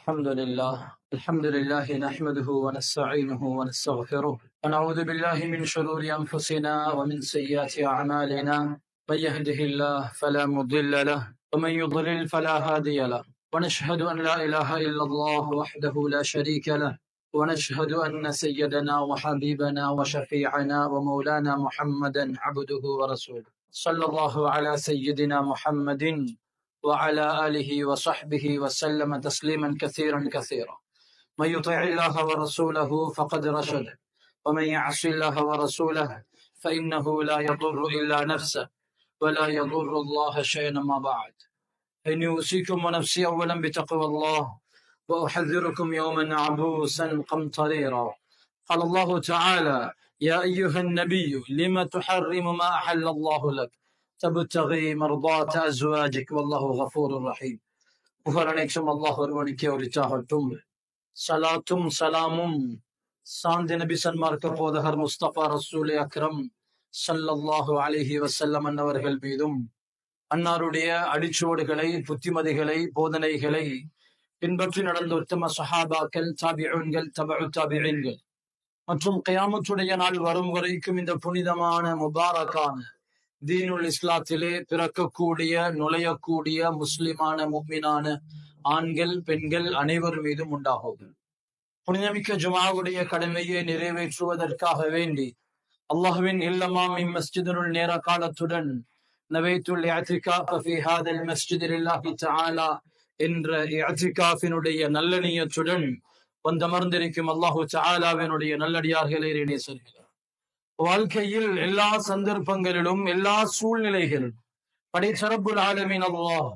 الحمد لله نحمده ونستعينه ونستغفره ونعوذ بالله من شرور أنفسنا ومن سيئات أعمالنا. من يهده الله فلا مضل له ومن يضلل فلا هادي له. ونشهد أن لا إله إلا الله وحده لا شريك له. ونشهد أن سيدنا وحبيبنا وشفيعنا ومولانا محمدا عبده ورسوله. صلى الله على سيدنا محمد وعلى آله وصحبه وسلم تسليما كثيرا كثيرا. من يطع الله ورسوله فقد رشد، ومن يعص الله ورسوله فإنه لا يضر إلا نفسه ولا يضر الله شيئا. ما بعد، إني أوصيكم ونفسي أولا بتقوى الله، وأحذركم يوما عبوسا قمطريرا. قال الله تعالى: يا أيها النبي لم تحرم ما أحل الله لك تبتغي مرضات أزواجك والله غفور رحيم. புகழனைக்கும் அல்லாஹ் ஒருவனுக்கே உரித்தாகட்டும். சலாத்தும் சலாமும் சாந்தி நபி சன்மார்க்க போதகர் முஸ்தபா ரசூல் அக்ரம் ஸல்லல்லாஹு அலைஹி வஸல்லம் அன்னவர்கள் மீதும், அன்னாருடைய அடிச்சுவடுகளை, புத்திமதிகளை, போதனைகளை பின்பற்றி நடந்த உத்தம சஹாபாக்கள், தாபிஊன்கள், தபஉ தாபிஈன்கள் மற்றும் கியாமத்துடைய நாள் வரும் வரைக்கும் இந்த புனிதமான முபாரக்கான தீனுல் இஸ்லாத்திலே பிறக்கக்கூடிய, நுழையக்கூடிய முஸ்லிமான முஃமினான ஆண்கள், பெண்கள் அனைவர் மீதும் உண்டாகும். புனிதமிக்க ஜுமாவுடைய கடமையை நிறைவேற்றுவதற்காக வேண்டி அல்லாஹ்வின் இல்லமாம் இம்மஸ்ஜிதினுள் நேர காலத்துடன் நவைத்துல் இஅ்திகாஃப ஃபீ ஹாதல் மஸ்ஜிதி லில்லாஹி தஆலா என்ற இஅ்திகாஃபினுடைய நல்ல நியத்துடன் வந்தமர்ந்திருக்கும் அல்லாஹு தஆலாவினுடைய நல்லடியார்களே, நேசர்களே, வாழ்க்கையில் எல்லா சந்தர்ப்பங்களிலும், எல்லா சூழ்நிலைகளிலும் படைத்த ரப்புல் ஆலமீன் அல்லாஹ்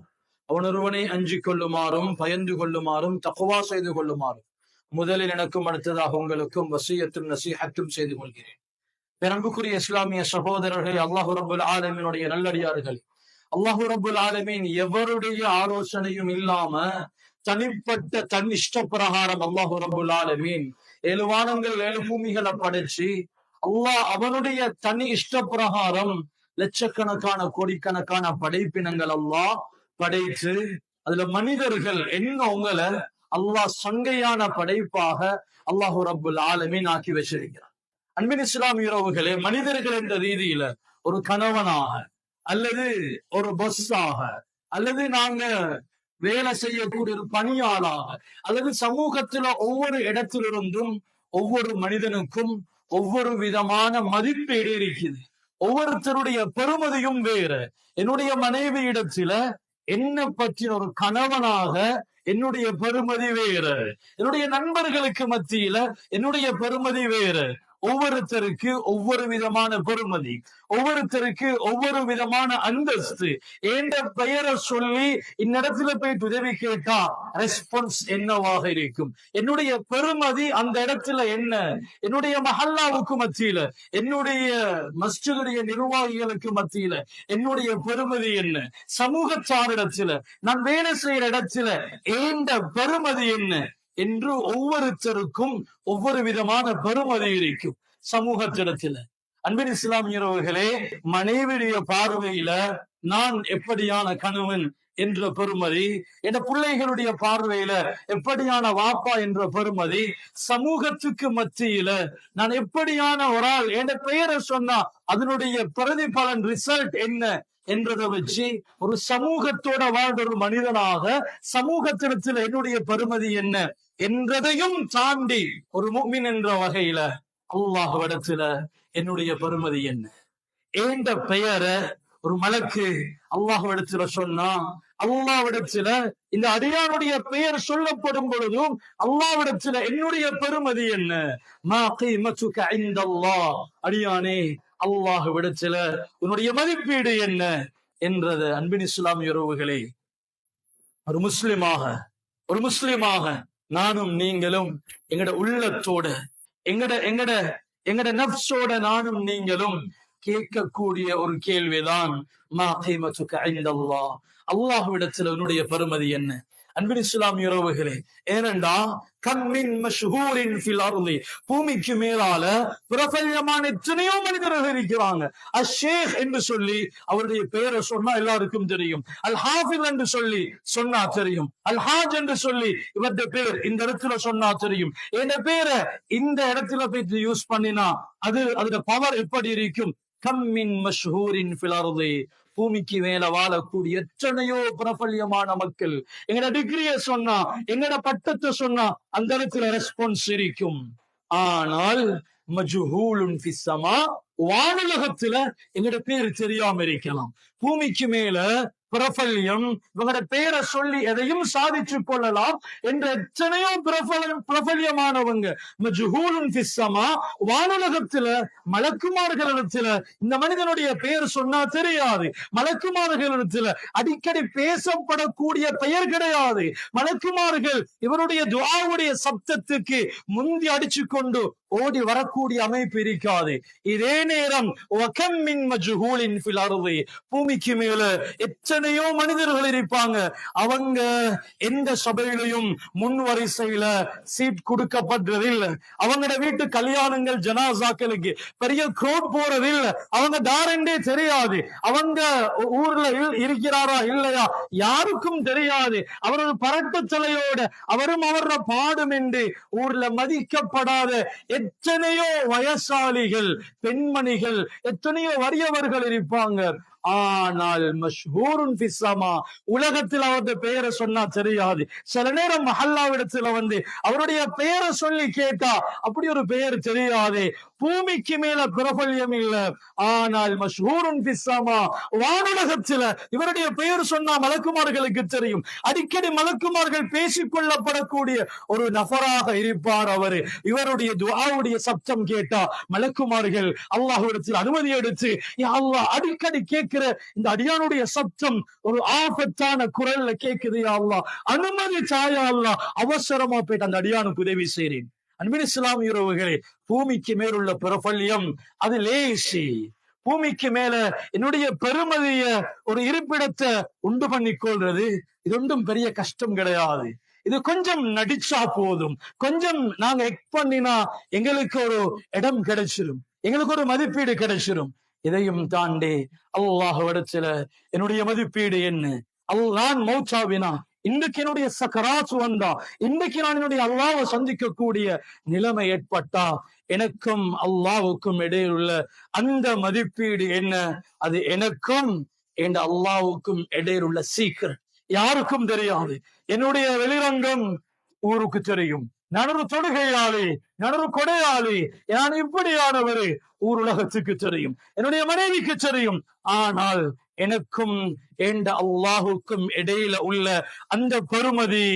அவனொருவனை அஞ்சிக் கொள்ளுமாறும், பயந்து கொள்ளுமாறும், தக்வா செய்து கொள்ளுமாறும் முதலில் எனக்கும் அடுத்ததாக உங்களுக்கும் வசியத்தும் நசீஹத்தும் செய்து கொள்கிறேன். பெரும்புக்குரிய இஸ்லாமிய சகோதரர்கள், அல்லாஹு ரப்புல் ஆலமீனுடைய நல்லடியார்கள், அல்லாஹு ரப்புல் ஆலமீன் எவருடைய ஆலோசனையும் இல்லாம தனிப்பட்ட தன் இஷ்ட பிரகாரம் அல்லாஹு ரப்புல் ஆலமீன் 7 வானங்கள் 7 பூமிகளை படைச்சு, அல்லாஹ் அவனுடைய தனி இஷ்ட பிரகாரம் லட்சக்கணக்கான கோடிக்கணக்கான படைப்பினங்கள் அல்லாஹ் படைத்து, அதுல மனிதர்கள் என்ன உங்களை அல்லாஹ் சங்கையான படைப்பாக அல்லாஹு ரப்புல் ஆலமீன் ஆக்கி வச்சிருக்கிறார். அன்பின் இஸ்லாமிய உறவுகளே, மனிதர்கள் என்ற ரீதியில ஒரு கணவனாக அல்லது ஒரு பஸ்ஸாக அல்லது நாங்க வேலை செய்யக்கூடிய ஒரு பணியாளாக அல்லது சமூகத்துல ஒவ்வொரு இடத்திலிருந்தும் ஒவ்வொரு மனிதனுக்கும் ஒவ்வொரு விதமான மதிப்பீடு இருக்குது. ஒவ்வொருத்தருடைய பெருமதியும் வேறு. என்னுடைய மனைவி இடத்துல என்ன பற்றின ஒரு கணவனாக என்னுடைய பெருமதி வேறு, என்னுடைய நண்பர்களுக்கு மத்தியில என்னுடைய பெருமதி வேறு. ஒவ்வொருத்தருக்கு ஒவ்வொரு விதமான பெருமதி, ஒவ்வொருத்தருக்கு ஒவ்வொரு விதமான அந்தஸ்து. என்ற பெயரை சொல்லி இன்னிடத்துல போய் உதவி கேட்டா ரெஸ்பான்ஸ் என்னவாக இருக்கும்? என்னுடைய பெருமதி அந்த இடத்துல என்ன? என்னுடைய மஹல்லாவுக்கு மத்தியில, என்னுடைய மஸ்ஜிதுடைய நிர்வாகிகளுக்கு மத்தியில என்னுடைய பெருமதி என்ன? சமூகத்தாரிடத்துல, நான் வேலை செய்யற இடத்துல ஏண்ட பெருமதி என்ன என்று ஒவ்வொருத்தருக்கும் ஒவ்வொரு விதமான பெருமதி இருக்கும் சமூகத்திடத்துல. அன்பின் இஸ்லாமியர்களே, மனைவியுடைய பார்வையில நான் எப்படியான கணவன் என்ற பெருமதி, என் பிள்ளைகளுடைய பார்வையில எப்படியான வாப்பா என்ற பெருமதி, சமூகத்துக்கு மத்தியில நான் எப்படியான ஒரு ஆள், என் பெயரை சொன்னா அதனுடைய பிரதிபலன் ரிசல்ட் என்ன என்றதை வச்சு ஒரு சமூகத்தோட வாழ்ந்த ஒரு மனிதனாக சமூகத்திடத்தில் என்னுடைய பெருமதி என்ன என்றதையும் தாண்டி ஒரு முஃமின் என்ற வகையில அல்லாஹ்விடத்துல என்னுடைய பெருமதி என்ன? ஏண்ட பெயரை ஒரு மலக்கு அல்லாஹ்விடத்துல சொன்னா, அல்லாஹ்விடத்துல இந்த அடியானுடைய பெயர் சொல்லப்படும் பொழுதும் அல்லாஹ்விடத்துல என்னுடைய பெருமதி என்ன? மா கீமத்துக இன்தல்லாஹ், அடியானே அல்லாஹ்விடத்துல உன்னுடைய மதிப்பீடு என்ன என்றது. அன்பின் இஸ்லாமிய உறவுகளே, ஒரு முஸ்லிமாக நானும் நீங்களும் எங்கட உள்ளத்தோட, எங்கட நஃப்ஸோட நானும் நீங்களும் கேட்கக்கூடிய ஒரு கேள்விதான், மா கீமத்துக இன்தல்லாஹ், அல்லாஹ்விடத்துல உன்னுடைய பெருமதி என்ன? அன்பின் இஸ்லாமிய உறவுகளே, ஏனென்றா கம்மின் மஷ்ஹூரின் ஃபில் அர்தி, பூமிக்கு மேலால பிரபல்யமான எத்தனையோ மனிதர்கள் இருக்கிறாங்க. அஷேக் என்று சொல்லி அவருடைய பெயரை சொன்னா எல்லாருக்கும் தெரியும். அல் ஹாஃபிஸ் என்று சொல்லி சொன்னா தெரியும். அல் ஹாஜ் என்று சொல்லி இவருடைய பேர் இந்த இடத்துல சொன்னா தெரியும். என்ற பேரை இந்த இடத்துல போய் யூஸ் பண்ணினா அதோட பவர் எப்படி இருக்கும்? கம்மின் மஷ்ஹூரின் ஃபில் அர்தி, பூமிக்கு மேல வாழக்கூடிய எத்தனையோ பிரபல்யமான மக்கள். எங்கட டிகிரிய சொன்னா, எங்கட பட்டத்தை சொன்னா அந்த இடத்துல ரெஸ்பான்ஸ் இருக்கும். ஆனால் மஜ்ஹூலுன் ஃபிஸ் ஸமா, வானுலகத்துல எங்கட பேர் தெரியாம இருக்கலாம். பூமிக்கு மேல பிரபல்யம், இவங்களோட பேரை சொல்லி எதையும் சாதிச்சு கொள்ளலாம் என்ற எத்தனையோ பிரபல்யமானவங்க மஜ்ஹூலுன் ஃபிஸ் ஸமா, வானுலகத்துல மலக்குமார்களிடத்துல இந்த மனிதனுடைய பெயர் சொன்னா தெரியாது. மலக்குமார்களிடத்துல அடிக்கடி பேசப்படக்கூடிய பெயர் கிடையாது. மலக்குமார்கள் இவருடைய துஆவுடைய சப்தத்துக்கு முந்தி அடிச்சு கொண்டு ஓடி வரக்கூடிய அமைப்பு இருக்காது. இதே நேரம் பூமிக்கு மேல எத்தனையோ மனிதர்கள் இருப்பாங்க. அவங்க எந்த சபையிலையும் முன் வரிசையில சீட் கொடுக்கப்பட்டதில்லை. அவங்களோட வீட்டு கல்யாணங்கள் ஜனாசாக்களுக்கு பெரிய கோட் போறதில்லை. அவங்க தாரண்டே தெரியாது. அவங்க ஊர்ல இருக்கிறாரா இல்லையா யாருக்கும் தெரியாது. அவரது பரட்டு தலையோட அவரும் அவர பாடும் என்று ஊர்ல மதிக்கப்படாத எத்தனையோ வயசாளிகள், பெண்மணிகள், எத்தனையோ வறியவர்கள் இருப்பாங்க. ஆனால் மஷ்ஹூருன் ஃபிஸ் ஸமா, உலகத்தில் அவருடைய பெயரை சொன்னா தெரியாது. சில நேரம் மஹல்லாவிடத்துல வந்து அவருடைய பெயரை சொல்லி கேட்டா அப்படி ஒரு பெயர் தெரியாது. பூமிக்கு மேல பிரபல்யம் இல்ல, ஆனால் மஷ்ஹூருன் ஃபிஸ் ஸமா, வானுலகத்துல இவருடைய பெயர் சொன்னா மலக்குமார்களுக்கு தெரியும். அடிக்கடி மலக்குமார்கள் பேசிக் கொள்ளப்படக்கூடிய ஒரு நபராக இருப்பார் அவரு. இவருடைய துஆவுடைய சப்தம் கேட்டா மலக்குமார்கள் அல்லாஹ்விடத்தில் அனுமதி எடுத்து, யா அல்லாஹ், அடிக்கடி கேட்கிற இந்த அடியானுடைய சப்தம் ஒரு ஆபத்தான குரல்ல கேட்குது, யா அல்லாஹ் அனுமதி தாயா அல்லாஹ், அவசரமா போயிட்டு அந்த அடியானுக்கு உதவி செய்றேன். அன்பின் இஸ்லாமிய உறவுகளே, பூமிக்கு மேலுள்ள பிரபல்யம் அது லேசி. பூமிக்கு மேல என்னுடைய பெருமதிய ஒரு இருப்பிடத்தை உண்டு பண்ணி கொள்றது இது ஒன்றும் பெரிய கஷ்டம் கிடையாது. இது கொஞ்சம் நடிச்சா போதும், கொஞ்சம் நாங்க எக்ட் பண்ணினா எங்களுக்கு ஒரு இடம் கிடைச்சிடும், எங்களுக்கு ஒரு மதிப்பீடு கிடைச்சிடும். இதையும் தாண்டி அல்லாஹ்விடத்துல என்னுடைய மதிப்பீடு என்ன? நான் மௌத்தாவினா, இன்றைக்கு என்னுடைய சக்கராத்து வந்தா, இன்றைக்கு நான் என்னுடைய அல்லாஹ்வை சந்திக்கக்கூடிய நிலைமை ஏற்பட்டா எனக்கும் அல்லாஹ்வுக்கும் இடையில் உள்ள அந்த மதிப்பீடு என்ன? அது எனக்கும் என் அல்லாஹ்வுக்கும் இடையில் உள்ள சீக்கிரம் யாருக்கும் தெரியாது. என்னுடைய வெளிரங்கம் ஊருக்கு தெரியும். நான் ஒரு தொடுகையாளி, நான் ஒரு கொடையாளி, நான் இப்படியானவர் ஊர் உலகத்துக்கு தெரியும், என்னுடைய மனைவிக்கு தெரியும். ஆனால் எனக்கும் என் அல்லாஹுக்கும் இடையில உள்ள அந்த பெருமதி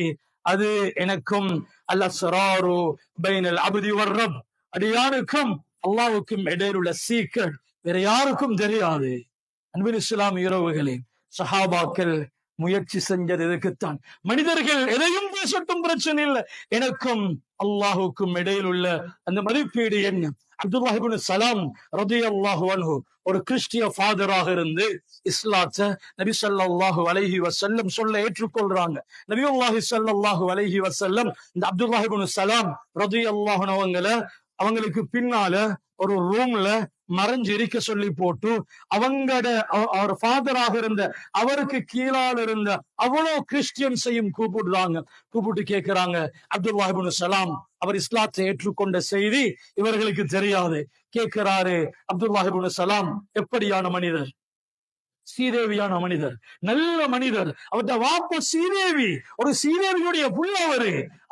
அது எனக்கும் அல்-அஸ்ராரு பைனல் அப்தி வர்ரப், அடியானுக்கும் அல்லாஹுக்கும் இடையில உள்ள சீக்ரெட் வேற யாருக்கும் தெரியாது. அன்பின் இஸ்லாமிய உறவுகளே, சஹாபாக்கள் முயற்சி செஞ்சது இதுக்குத்தான். மனிதர்கள் எதையும் பேசட்டும், பிரச்சனை இல்லை, எனக்கும் அல்லாஹுக்கும் இடையில் உள்ள அந்த மதிப்பீடு என்ன? அப்துல்லாஹ் இப்னு சலாம் ரலியல்லாஹு அன்ஹு ஒரு கிறிஸ்டிய ஃபாதராக இருந்து இஸ்லாத்தை நபி ஸல்லல்லாஹு அலைஹி வஸல்லம் சொல்ல ஏற்றுக்கொள்றாங்க. நபியுல்லாஹி ஸல்லல்லாஹு அலைஹி வஸல்லம் இந்த அப்துல்லாஹ் இப்னு சலாம் ரலியல்லாஹு அன்ஹு அவங்களுக்கு பின்னால ஒரு ரூம்ல மறைஞ்சு இருக்க சொல்லி போட்டு அவங்களோட அவர் ஃபாதராக இருந்த அவருக்கு கீழால் இருந்த அவ்வளவு கிறிஸ்டியன்ஸையும் கூப்பிட்டு கேட்கிறாங்க, அப்துல்லாஹ் இப்னு சலாம் அவர் இஸ்லாத்தை ஏற்றுக்கொண்ட செய்தி இவர்களுக்கு தெரியாது. கேட்கிறாரு, அப்துல்லாஹ் இப்னு சலாம் எப்படியான மனிதர்? சீதேவியான மனிதர், நல்ல மனிதர். அவருடைய வாப்ப சீதேவி, ஒரு சீதேவியுடைய புள்ள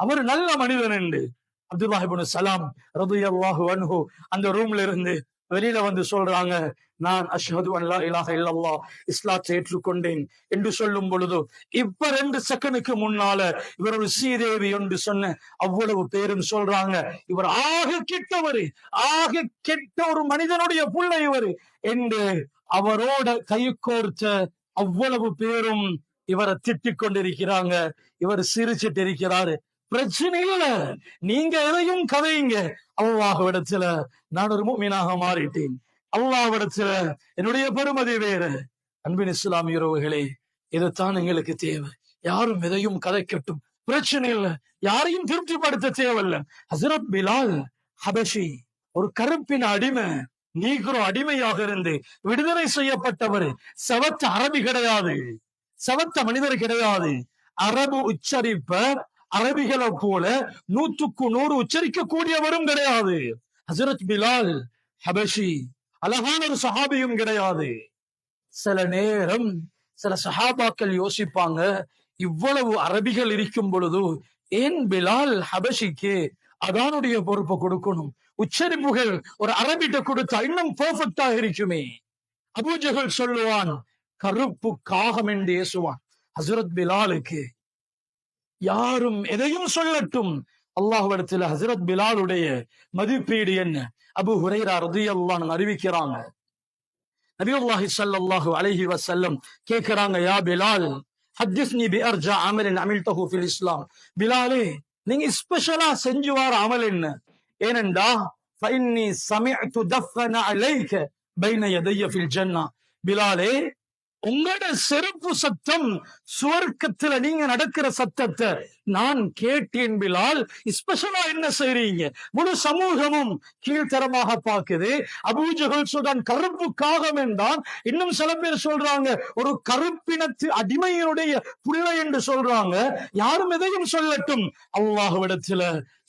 அவர் நல்ல மனிதன் என்று அப்துல்லாஹ் இப்னு சலாம் ரலியல்லாஹு அன்ஹு அந்த ரூம்ல இருந்து வெளியில வந்து சொல்றாங்க, நான் அஷ்ஹது அன் லா இலாஹ இல்லல்லாஹ், இஸ்லாத்தை ஏற்றுக்கொண்டேன் என்று சொல்லும் பொழுது இப்ப 2 செகண்டுக்கு முன்னால இவர் ஒரு சீதேவி என்று சொன்ன அவ்வளவு பேரும் சொல்றாங்க, இவர் ஆக கெட்டவர், ஆக கெட்ட ஒரு மனிதனுடைய புள்ளை இவர் என்று அவரோட கை கோர்த்த அவ்வளவு பேரும் இவரை திட்டிக் கொண்டிருக்கிறாங்க. இவர் சிரிச்சிட்டு இருக்கிறாரு. பிரச்சனை இல்ல, நீங்க எதையும் கதையுங்க, அல்லாஹ்விடத்துல நான் ஒரு முஃமினாக மாறிட்டேன், அல்லாஹ்விடத்துல என்னுடைய பெருமதி வேற. அன்பின் இஸ்லாமிய உறவுகளே, இதுதான் எங்களுக்கு தேவை. யாரும் எதையும் கதைக்கட்டும், பிரச்சனை இல்லை, யாரையும் திருப்திப்படுத்த தேவையில்லை. ஹசரத் பிலால் ஹபஷி, ஒரு கருப்பின அடிமை, நீக்ரோ அடிமையாக இருந்து விடுதலை செய்யப்பட்டவர். சவத்த அரபி கிடையாது, சவத்த மனிதர் கிடையாது. அரபு உச்சரிப்ப அரபிகளை போல 100க்கு 100 உச்சரிக்க கூடியவரும் கிடையாது. ஹசரத் பிலால் ஹபஷி அழகான ஒரு சஹாபியும் கிடையாது. சில நேரம் சில சஹாபாக்கள் யோசிப்பாங்க, இவ்வளவு அரபிகள் இருக்கும் பொழுது ஏன் பிலால் ஹபஷிக்கு அதானுடைய பொறுப்பை கொடுக்கணும்? உச்சரிப்புகள் ஒரு அரபிட்ட கொடுத்தா இன்னும் பெர்ஃபெக்டா இருக்குமே. அபூஜஹல் சொல்லுவான், கருப்பு காகம் என்று ஏசுவான். ஹசரத் பிலாலுக்கு யாரும் எதையும் சொல்லட்டும், அல்லாஹ்விடத்தில் ஹசரத் பிலாலுடைய மதிப்பீடு என்ன? அபூ ஹுரைரா ரலியல்லாஹு அன்ஹு அறிவிக்கிறாங்க, நபியுல்லாஹி ஸல்லல்லாஹு அலைஹி வஸல்லம் கேக்குறாங்க, யா பிலால் ஹத்திஸ்னி பிஅர்ஜா அமலின் அமில்தஹு ஃபில் இஸ்லாம். பிலாலே, நீங்க ஸ்பெஷலா செஞ்சு வர அமல் என்ன? ஏனென்றா ஃபஇன்னி சமிஅது தஃபன அலைக பைன யதைய ஃபில் ஜன்னah. பிலாலே, உங்களோட செருப்பு சத்தம் சுவர்க்கத்துல நீங்க நடக்கிற சத்தத்தை நான் கேட்டேன். பிலால், ஸ்பெஷலா என்ன செய்றீங்க? முழு சமூகமும் கீழ்த்தரமாக பார்க்குது. அபூஜஹல் சொல்றான், கருப்பு காகம் என்றான். இன்னும் சில பேர் சொல்றாங்க, ஒரு கருப்பினத்து அடிமையினுடைய பிள்ளை என்று சொல்றாங்க. யாரும் எதையும் சொல்லட்டும், அல்லாஹ்விடத்துல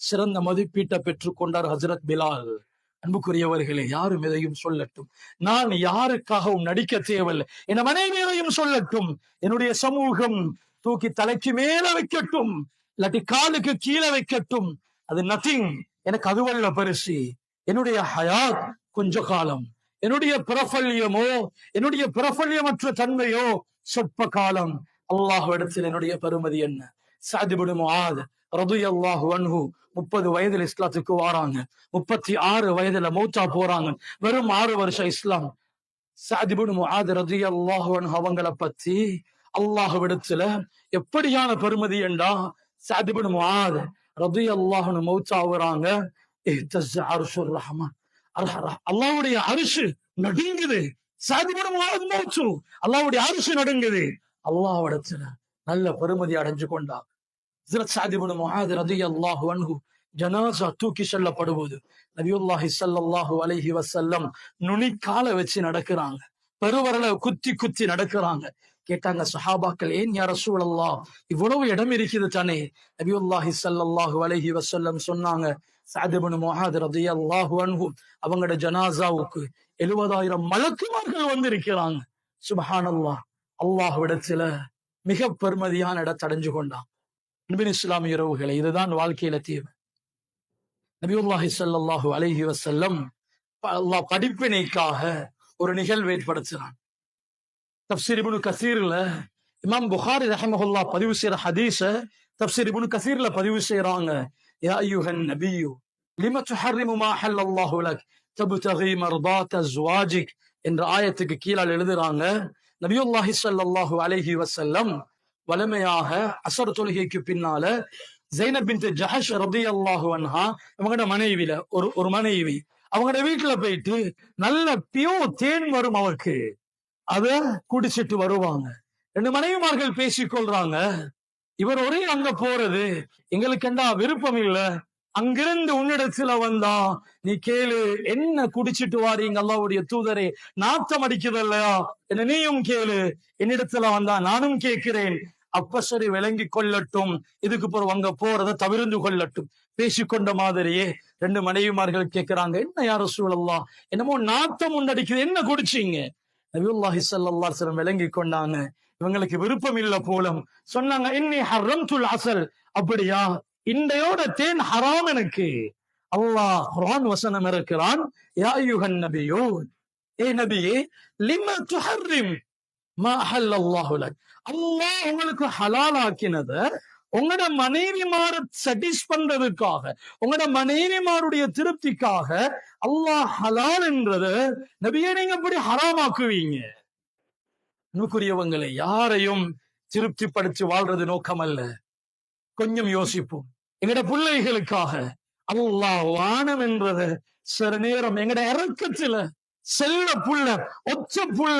சிறந்த மதிப்பீட்டை பெற்றுக் கொண்டார் ஹஜ்ரத் பிலால். அன்புக்குரியவர்களே, யாரும் எதையும் சொல்லட்டும், நான் யாருக்காகவும் நடிக்க தேவையில்லை. என் மனைவி எதையும் சொல்லட்டும், என்னுடைய சமூகம் தூக்கி தலைக்கு மேல வைக்கட்டும், இல்லாட்டி காலுக்கு கீழே வைக்கட்டும், அது நத்திங். எனக்கு அதுவல்ல பரிசு. என்னுடைய ஹயாத் கொஞ்ச காலம், என்னுடைய பிரபல்யமோ, என்னுடைய பிரபல்யமற்ற தன்மையோ சொற்ப காலம். அல்லாஹ்விடத்தில் என்னுடைய பெருமதி என்ன? சஅத் இப்னு முஆத் ரலியல்லாஹு அன்ஹு 30 வயதில் இஸ்லாத்துக்கு வாராங்க, 36 வயதுல மௌத்தா போறாங்க. வெறும் 6 வருஷம் இஸ்லாம். சஅத் இப்னு முஆத் ரலியல்லாஹு அன்ஹு அவங்கள பத்தி அல்லாஹ்விடத்துல எப்படியான பெருமதி என்றா, சஅத் இப்னு முஆத் ரலியல்லாஹு அன்ஹு மௌத்தா ஆகுறாங்க. இஹ்தஸ அர்ஷுர் ரஹ்மான், அல்லாஹ்வுடைய அர்ஷ் நடுங்குது. சஅத் இப்னு முஆத் மௌத்து, அல்லாஹ்வுடைய அர்ஷ் நடுங்குது. அல்லாஹ்விடத்துல நல்ல பெருமதி அடைஞ்சு கொண்டா. ஹஜ்ரத் சஅத் இப்னு முஆத் ரலியல்லாஹு அன்ஹு ஜனாஸா தூக்கி செல்லப்படுவது நபியுல்லாஹி ஸல்லல்லாஹு அலைஹி வஸல்லம் நுனிக்கால வச்சு நடக்கிறாங்க, பெருவரல குத்தி குத்தி நடக்கிறாங்க. கேட்டாங்க சஹாபாக்கள், ஏன் யா ரசூலல்லாஹ், இவ்வளவு இடம் இருக்குது தானே? நபியுல்லாஹி ஸல்லல்லாஹு அலைஹி வஸல்லம் சொன்னாங்க, சஅத் இப்னு முஆத் ரலியல்லாஹு அன்ஹு அவங்களோட ஜனாஸாவுக்கு 70,000 மலக்குமார்கள் வந்திருக்கிறாங்க. சுப்ஹானல்லாஹ். அல்லாஹ்விடத்துல மிக பெருமதியான இடத்தை அடைஞ்சு கொண்டான். அன்பின் இஸ்லாமிய உறவுகளை, இதுதான் வாழ்க்கையில தேவை. நபியுல்லாஹி ஸல்லல்லாஹு அலைஹி வஸல்லம் அல்லாஹ் படிப்பினைக்காக ஒரு நிகழ்வு ஏற்படுத்தினான். தஃப்சீர் இப்னு கஸீர்ல இமாம் புகாரி ரஹ்மஹுல்லாஹ் பதிவு செய்யற ஹதீஸ தஃப்சீர் இப்னு கஸீர்ல பதிவு செய்யறாங்க. யா அய்யுஹன் நபியு லிம துஹர்ரிமு மா ஹல்லல்லாஹு லக் தப்தகி மர்தாத் அஸ்வாஜிக் என்ற ஆயத்துக்கு கீழே எழுதுறாங்க, நபியுல்லாஹி ஸல்லல்லாஹு அலைஹி வஸல்லம் வலிமையாக அஸர் தொழுகைக்கு பின்னால ஸைனப் பின்த் ஜஹஷ் ரலியல்லாஹு அன்ஹா அவங்களோட மனைவியில ஒரு மனைவி அவங்களோட வீட்டுல போயிட்டு நல்ல பியூர் தேன் வரும் அவருக்கு, அத குடிச்சிட்டு வருவாங்க. 2 மனைவிமார்கள் பேசிக்கொள்றாங்க, இவர் ஒரே அங்க போறது எங்களுக்கு என்ன விருப்பம் இல்ல, அங்கிருந்து உன்னிடத்துல வந்தா நீ கேளு, என்ன குடிச்சிட்டு வாரீங்க அல்லாஹ்வுடைய தூதரே, நாத்தம் அடிக்குது இல்லையா, என்ன நீயும் கேளு, என்னிடத்துல வந்தா நானும் கேட்கிறேன். அப்ப சரி, விளங்கி கொள்ளட்டும், இதுக்கு பிறகு அங்க போறதை தவிர்த்து கொள்ளட்டும். பேசிக்கொண்ட மாதிரியே 2 மனைவிமார்கள் கேட்கிறாங்க, என்ன யா ரசூலல்லாஹ், என்னமோ நாத்தம் உண்டடிக்குது, என்ன குடிச்சீங்க? நபியுல்லாஹி ஸல்லல்லாஹு அலைஹி வஸல்லம் விளங்கி கொண்டாங்க, இவங்களுக்கு விருப்பம் இல்ல போலும். சொன்னாங்க, இன்னி ஹர்ரம்துல் அஸல், அப்படியா, இன்றையோட தேன் ஹராம் எனக்கு. அல்லாஹ் குர்ஆன் வசனம் இருக்கிறான், யா அய்யுஹன் நபியோ, ஏ நபியே, லிம துஹர்ரிம் மா அஹல்லல்லாஹு லக், அல்லாஹ் உங்களுக்கு ஹலால் ஆக்கினத உங்களோட மனைவிமார சட்டிஸ் பண்றதுக்காக, உங்களோட மனைவிமாருடைய திருப்திக்காக அல்லாஹ் ஹலால் என்றது நபியே நீங்க எப்படி ஹராமாக்குவீங்க? நுக்குரியவங்களை, யாரையும் திருப்திப்படுத்தி வாழ்றது நோக்கம் அல்ல. கொஞ்சம் யோசிப்போம். எங்கட பிள்ளைகளுக்காக அல்லாஹ் வானம் என்றத சில நேரம் எங்கட இறக்கத்துல செல்ல புள்ள, ஒற்ற புள்ள,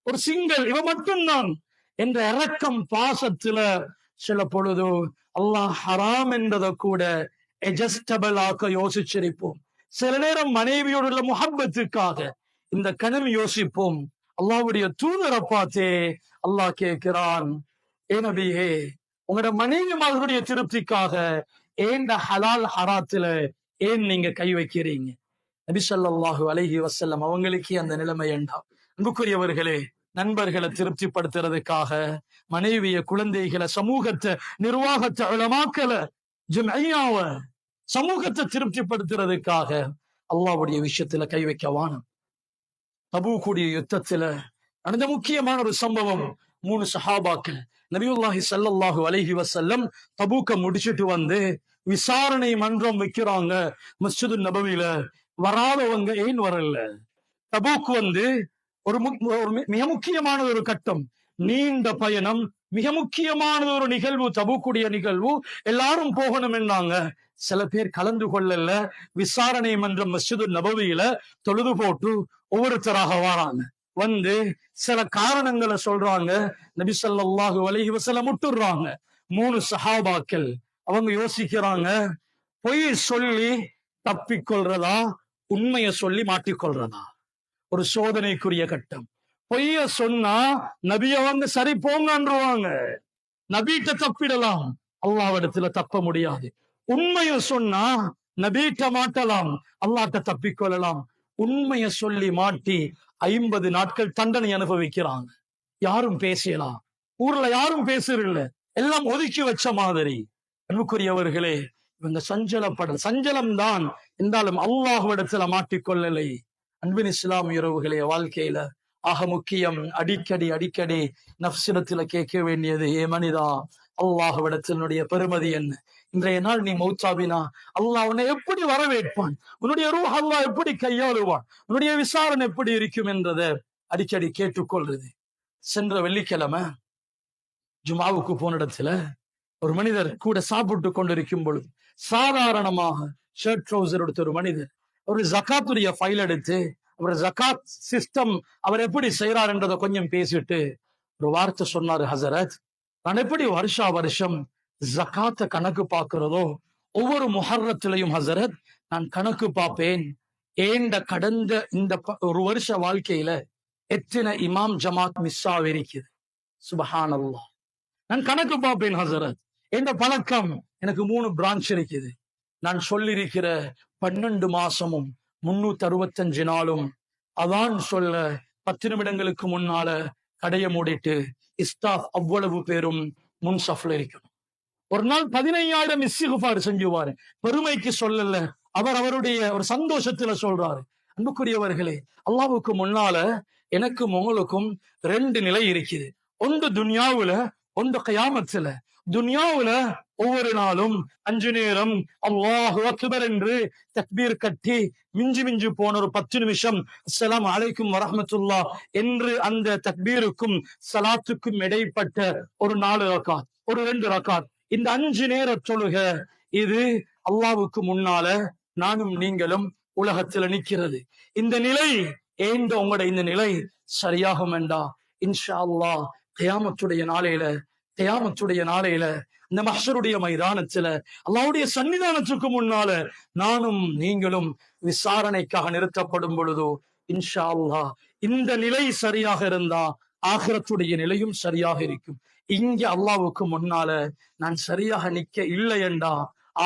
ஒரு சிங்கள், இவ மட்டும்தான் என்ற இரக்கம் பாசத்துல சில பொழுது அல்லாஹ் ஹராம் என்றதை கூட எஜஸ்டபிள் ஆக்க யோசிச்சிருப்போம். சில நேரம் மனைவியோடு உள்ள முஹப்பத்துக்காக இந்த கணம் யோசிப்போம். அல்லாஹ்வுடைய தூதரை பார்த்தே அல்லாஹ் கேட்கிறான், ஏ நபியே, உங்களோட மனைவிமார்களுடைய திருப்திக்காக ஏன் ஹலால் ஹராத்துல ஏன் நீங்க கை வைக்கிறீங்க? நபி ஸல்லல்லாஹு அலைஹி வஸல்லம் அவங்களுக்கு அந்த நிலைமை வேண்டாம். அன்புக்குரியவர்களே, நண்பர்களை திருப்திப்படுத்துறதுக்காக, மனைவிய, குழந்தைகளை, சமூகத்தை, நிர்வாகத்தை, உலமாக்களை, ஜம்இய்யாவ, சமூகத்தை திருப்திப்படுத்துறதுக்காக அல்லாஹ்வுடைய விஷயத்துல கை வைக்க வானம். தபூக்குடைய யுத்தத்துல நடந்த முக்கியமான ஒரு சம்பவம். 3 சஹாபாக்கள் நபியுல்லாஹி ஸல்லல்லாஹு அலைஹி வஸல்லம் தபூக்க முடிச்சிட்டு வந்து விசாரணை மன்றம் வைக்கிறாங்க மஸ்ஜிது நபவியில. வராதவங்க ஏன் வரல? தபூக் வந்து ஒரு மிக முக்கியமான ஒரு கட்டம், நீண்ட பயணம், மிக முக்கியமான ஒரு நிகழ்வு, தபூக்குடைய நிகழ்வு. எல்லாரும் போகணும் என்னாங்க. சில பேர் கலந்து கொள்ளல. விசாரணை மன்றம் மஸ்ஜிது நபவியில தொழுது போட்டு ஒவ்வொருத்தராக வாராங்க. வந்து சில காரணங்களை சொல்றாங்க. நபி ஸல்லல்லாஹு அலைஹி வஸல்லம் முட்டுறாங்க. 3 சஹாபாக்கள் அவங்க யோசிக்கிறாங்க, பொய் சொல்லி தப்பிக்கொள்றதா, உண்மையை சொல்லி மாட்டிக்கொள்றதா? ஒரு சோதனைக்குரிய கட்டம். பொய்ய சொன்னா நபி அவங்க சரி போங்கன்றுவாங்க, நபீட்ட தப்பிடலாம், அல்லாஹ்விடத்துல தப்ப முடியாது. உண்மையை சொன்னா நபீட்ட மாட்டலாம், அல்லாஹ்ட்ட தப்பிக்கொள்ளலாம். உண்மையை சொல்லி மாட்டி 50 நாட்கள் தண்டனை அனுபவிக்கிறாங்க. யாரும் பேசலாம், ஊர்ல யாரும் பேசுறதில்ல, எல்லாம் ஒதுக்கி வச்ச மாதிரி. அன்புக்குரியவர்களே, இவங்க சஞ்சலம் தான் என்றாலும் அல்லாஹ்விடத்துல மாட்டிக்கொள்ளலை. அன்பின் இஸ்லாமிய உறவுகளே, வாழ்க்கையில ஆக முக்கியம் அடிக்கடி நஃப்ஸிடத்துல கேட்க வேண்டியது, ஏ மனிதா, அல்லாஹ்விடத்தினுடைய பெருமதி என்ன? இன்றைய நாள் நீ மௌத்தாவினா அல்லாஹ் உன்னை எப்படி வரவேற்பான்? உன்னுடைய ரூஹ் அல்லாஹ் எப்படி கையாளுவான்? உன்னுடைய விசாரணை எப்படி இருக்கும் என்றதை அடிக்கடி கேட்டுக்கொள்றது. சென்ற வெள்ளிக்கிழமை ஜுமாவுக்கு போன இடத்துல ஒரு மனிதர் கூட சாப்பிட்டு கொண்டிருக்கும் பொழுது, சாதாரணமாக ஷர்ட் ட்ரௌசர் எடுத்த ஒரு மனிதர் ஒரு ஜகாத்துடைய ஃபைல் எடுத்து அவர் ஜகாத் சிஸ்டம் அவர் எப்படி செய்யறார் என்றதை கொஞ்சம் பேசிட்டு ஒரு வார்த்தை சொன்னாரு, ஹசரத், நான் எப்படி வருஷம் ஜகாத்த கணக்கு பார்க்கிறதோ, ஒவ்வொரு முஹர்ரத்திலையும் ஹசரத் நான் கணக்கு பார்ப்பேன், ஏண்ட கடந்த இந்த ஒரு வருஷ வாழ்க்கையில எத்தனை இமாம் ஜமாத் மிஸ் ஆகிருக்குது. சுபஹானல்லாஹ், நான் கணக்கு பார்ப்பேன் ஹசரத். என்ற பழக்கம் எனக்கு 3 பிரான்ச் இருக்குது. நான் சொல்லியிருக்கிற 12 மாசமும் 365 நாளும் அதான் சொல்ல 10 நிமிடங்களுக்கு முன்னால கடைய மூடிட்டு இஸ்தாஃப் அவ்வளவு பேரும் முன் சஃப்ல இருக்கணும். ஒரு நாள் 15,000 இஸ்திக்ஃபார் செஞ்சுவாரு. பெருமைக்கு சொல்லல, அவர் அவருடைய ஒரு சந்தோஷத்துல சொல்றாரு. அன்புக்குரியவர்களே, அல்லாஹ்வுக்கு முன்னால எனக்கும் உங்களுக்கும் 2 நிலை இருக்குது. ஒன்று துன்யாவுல, ஒன்று கியாமத்துல. துன்யாவுல ஒவ்வொரு நாளும் 5 நேரம் அல்லாஹு அக்பர் என்று தக்பீர் கட்டி மிஞ்சி போன ஒரு 10 நிமிஷம் அஸ்ஸலாமு அலைக்கும் வரஹ்மத்துல்லாஹ் என்று அந்த தக்பீருக்கும் சலாத்துக்கும் இடைப்பட்ட ஒரு 4 ரக்காத், ஒரு 2 ரக்காத், இந்த 5 நேர தொழுக, இது அல்லாஹ்வுக்கு முன்னால நானும் நீங்களும் உலகத்துல நிக்கிறது. இந்த நிலை ஏந்த உங்களோட இந்த நிலை சரியாகும் என்றா இன்ஷா அல்லாஹ் கியாமத்துடைய நாளையில இந்த மஹ்ஷருடைய மைதானத்துல அல்லாஹ்வுடைய சன்னிதானத்துக்கு முன்னால நானும் நீங்களும் விசாரணைக்காக நிறுத்தப்படும் பொழுதோ இன்ஷா அல்லாஹ் இந்த நிலை சரியாக இருந்தா ஆகிரத்துடைய நிலையும் சரியாக இருக்கும். இங்க அல்லாஹ்வுக்கு முன்னால நான் சரியாக நிக்க இல்லை என்றா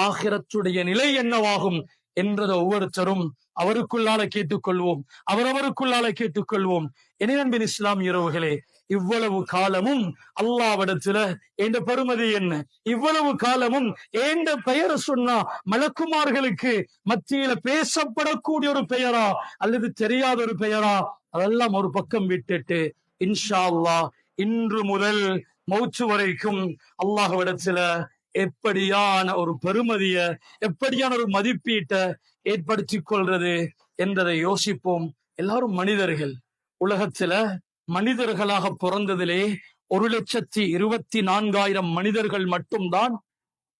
ஆகிரத்துடைய நிலை என்னவாகும் என்றதை ஒவ்வொருத்தரும் அவருக்குள்ளால கேட்டுக்கொள்வோம், அவரவருக்குள்ளால கேட்டுக்கொள்வோம். அன்பின் இஸ்லாமிய உறவுகளே, இவ்வளவு காலமும் அல்லாஹ்விடத்துல என்ற பெருமதி என்ன? இவ்வளவு காலமும் ஏண்ட பெயரை சொன்னா மலக்குமார்களுக்கு மத்தியில பேசப்படக்கூடிய ஒரு பெயரா அல்லது தெரியாத ஒரு பெயரா? அதெல்லாம் ஒரு பக்கம் விட்டுட்டு இன்ஷா அல்லாஹ் இன்று முதல் மௌத்து வரைக்கும் அல்லாஹ்விடத்துல எப்படியான ஒரு பெருமதிய, எப்படியான ஒரு மதிப்பீட்டை ஏற்படுத்தி கொள்றது என்றதை யோசிப்போம். எல்லாரும் மனிதர்கள். உலகத்துல மனிதர்களாக பிறந்ததிலே 1,24,000 மனிதர்கள் மட்டும்தான்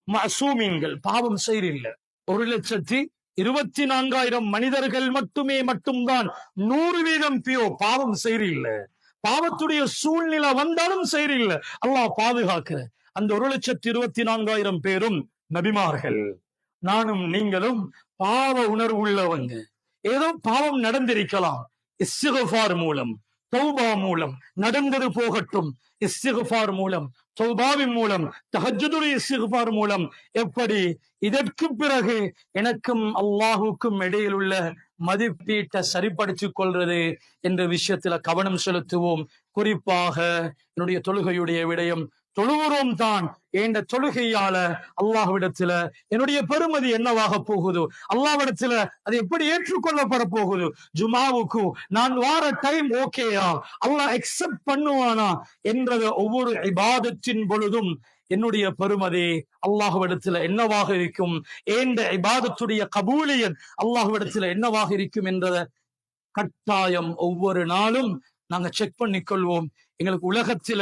மஅசூமீன்கள், பாவம் செய்யறில்லை. 1,24,000 மனிதர்கள் மட்டும்தான் 100% பியோ, பாவம் செய்யறில்லை. பாவத்துடைய சூழ்நிலை வந்தாலும் செய்யறில்லை. அல்லாஹ் பாதுகாக்கிற. அந்த 1,24,000 பேரும் நபிமார்கள். நானும் நீங்களும் பாவ உணர்வு உள்ளவங்க. ஏதோ பாவம் நடந்திருக்கலாம், இஸ்திக்ஃபார் மூலம், தௌபா மூலம், நடந்தது போகட்டும், இஸ்திக்ஃபார் மூலம், தௌபாவின் மூலம், தஹஜ்ஜுதுடைய இஸ்திக்ஃபார் மூலம், எப்படி இதற்கு பிறகு எனக்கும் அல்லாஹுக்கும் இடையில் உள்ள மதிப்பீட்டை சரிப்படுத்திக் கொள்றது என்ற விஷயத்துல கவனம் செலுத்துவோம். குறிப்பாக என்னுடைய தொழுகையுடைய விடயம், தொழுகிறோம் தான், என்ற தொழுகையால அல்லாஹ்விடத்துல என்னுடைய பெருமதி என்னவாக போகுது, அல்லாஹ்விடத்துல அது எப்படி ஏற்றுக்கொள்ளப்பட போகுது, ஜுமாவுக்கு நான் வார டைம் ஓகேயா, அல்லாஹ் அக்செப்ட் பண்ணுவானா என்றத ஒவ்வொரு இபாதத்தின் பொழுதும் என்னுடைய பெருமதி அல்லாஹ்விடத்துல என்னவாக இருக்கும், என்ற இபாதத்துடைய கபூலியத் அல்லாஹ்விடத்துல என்னவாக இருக்கும் என்றத கட்டாயம் ஒவ்வொரு நாளும் நாங்க செக் பண்ணிக்கொள்வோம். எங்களுக்கு உலகத்துல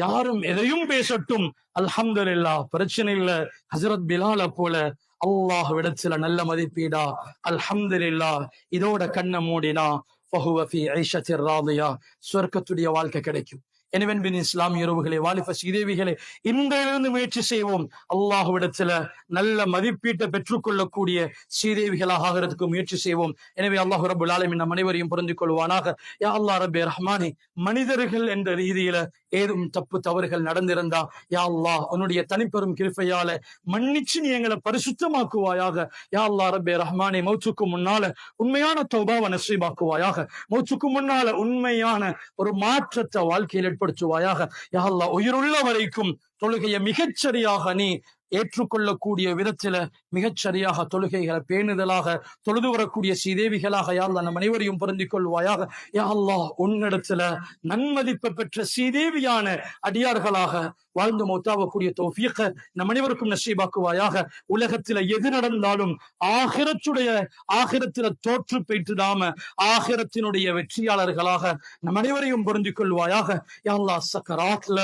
யாரும் எதையும் பேசட்டும், அல்ஹம்துலில்லாஹ், பிரச்சனை இல்ல. ஹஜ்ரத் பிலால போல அல்லாஹ்விடத்துல நல்ல மதிப்பீடா, அல்ஹம்துலில்லாஹ், இதோட கண்ணை மூடினா ஃபஹுவ ஃபீ ஐஷத்திர் ராதியா, சொர்க்கத்துடைய வாழ்க்கை கிடைக்கும். எனவே இஸ்லாமிய உறவுகளே, வாலிப சீதேவிகளே, இன்றிலிருந்து முயற்சி செய்வோம் அல்லாஹ்விடத்துல நல்ல மதிப்பீட்டை பெற்றுக்கொள்ளக்கூடிய சீதேவிகளாக ஆகிறதுக்கு முயற்சி செய்வோம். எனவே அல்லாஹ் ரப்புல் ஆலமீன் நம் அனைவரையும் புரிந்து கொள்வானாக. யா அல்லாஹ் ரப்பே ரஹ்மானே, மனிதர்கள் என்ற ரீதியில ஏதும் தப்பு தவறுகள் நடந்திருந்தா யா அல்லாஹ் உன்னுடைய தனிப்பெரும் கிருபையால மன்னிச்சு நீ எங்களை பரிசுத்தமாக்குவாயாக. யா அல்லாஹ் ரப்பே ரஹ்மானே, மௌத்துக்கு முன்னால உண்மையான தௌபாவை நசீபாக்குவாயாக. மௌத்துக்கு முன்னால உண்மையான ஒரு மாற்றத்தை வாழ்க்கையில் ஏற்படுத்துவாயாக. யா அல்லாஹ் உயிருள்ள வரைக்கும் தொழுகையை மிகச்சரியாக நீ ஏற்றுக்கொள்ளக்கூடிய விதத்துல மிகச்சரியாக தொழுகைகளை பேணுதலாக தொழுது வரக்கூடிய சீதேவிகளாக யா அல்லாஹ் நம் அனைவரையும் பொருந்திக் கொள்வாயாக. யா அல்லாஹ் உன்னிடத்துல நன்மதிப்பை பெற்ற சீதேவியான அடியார்களாக வாழ்ந்து மௌத்தாவக்கூடிய தௌஃபீக நம் அனைவருக்கும் நசீபாக்குவாயாக. உலகத்துல எது நடந்தாலும் ஆகிரத்துல தோற்று பெற்றுடாம ஆகிரத்தினுடைய வெற்றியாளர்களாக நம் அனைவரையும் பொருந்திக் கொள்வாயாக. யா அல்லாஹ் சக்கராத்ல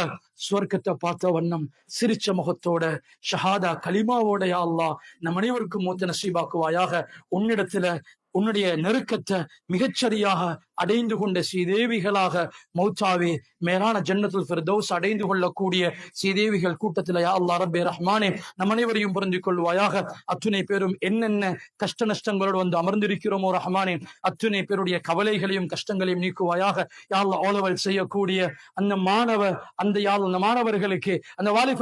சுவர்க்கத்தை பார்த்த வண்ணம் சிரிச்ச முகத்தோட ஷஹாதா கலிமாவோட யா அல்லாஹ் நம் அனைவருக்கும் மூத்த நசீபாக்குவாயாக. உன்னிடத்துல உன்னுடைய நெருக்கத்தை மிகச்சரியாக அடைந்து கொண்ட சீதேவிகளாக மௌத்தாவே மேலான ஜன்னத்துல் ஃபிர்தௌஸ் அடைந்து கொள்ளக்கூடிய சீதேவிகள் கூட்டத்தில் யா அல்லாஹ் ரப்பே ரஹ்மானே நம் அனைவரையும் புரிந்து கொள்வாயாக. அத்துணை பேரும் என்னென்ன கஷ்ட நஷ்டங்களோடு வந்து அமர்ந்திருக்கிறோமோ ரஹ்மானே, அத்துணை பேருடைய கவலைகளையும் கஷ்டங்களையும் நீக்குவாயாக. யா அல்லாஹ் ஓலவல் செய்யக்கூடிய அந்த அந்த மாணவர்களுக்கு, அந்த வாலிப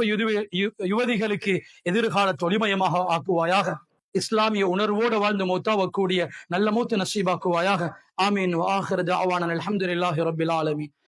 யுவதிகளுக்கு எதிர்காலத்தை ஒளிமயமாக ஆக்குவாயாக. இஸ்லாமிய உணர்வோடு வாழ்ந்து மௌத்தாவக்கூடிய நல்ல மௌத்த நசீபாக்குவாயாக. ஆமீன். வ ஆகிரு தஅவானா அல்ஹம்துலில்லாஹி ரப்பில் ஆலமீன்.